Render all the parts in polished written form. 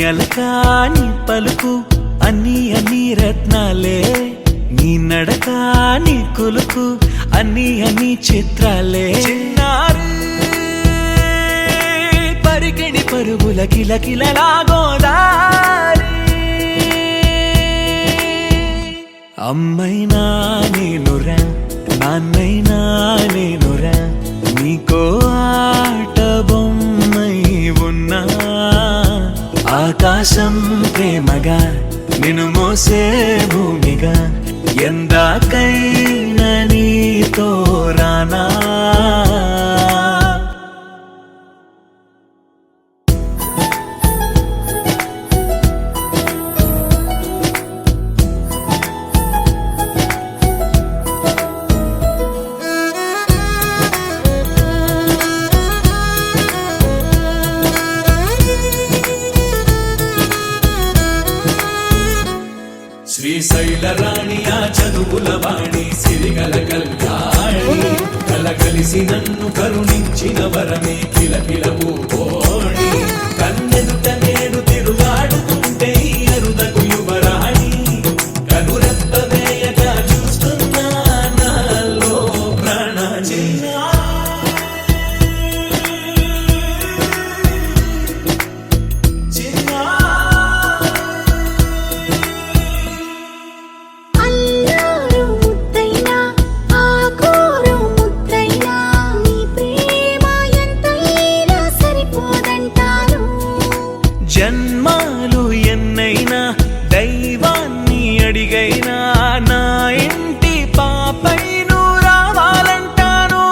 అలకా నీ పలుకు అన్ని అన్ని రత్నాలే, నీ నడక నీ కులుకు అన్ని అన్ని చిత్రాలే. చిన్నారి పరికిణి పరుగుల కిలకిలలా గోదారి, అమ్మైనా నేనురా నాన్నైనా నేనురా, నీకో ఆట బొమ్మై ఉన్నా. ఆకాశం ప్రేమగా నిన్ను మోసే భూమిగా, ఎందాకైనా నీతో రానా. శ్రీశైల రాణి ఆ చదువుల వాణి, సిరిగల కళ్యాణి, కలగలిసి నన్ను కరుణించిన వరమే కిలకిల పూకోణి. కన్నెదుట నేడు తిరుగాడుతుంటే అరుదకు యువరాణి, కనురెప్ప వేయగా చూస్తున్నా నాలో ప్రాణ. జన్మాలు ఎన్నైనా దైవాన్ని అడిగైనా, నా ఇంటి పాపై నువ్వు రావాలంటాను.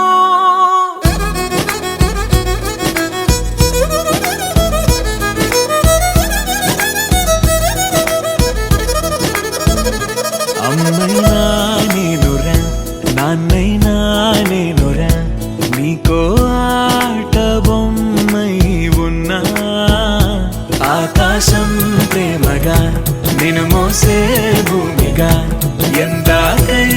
అమ్మైనా నేనురా నాన్నైనా నేనురా, నీకో ఆట బొమ్మై ఉన్నా. ఆకాశం ప్రేమగా నిన్ను మోసే భూమిగా, ఎందాకై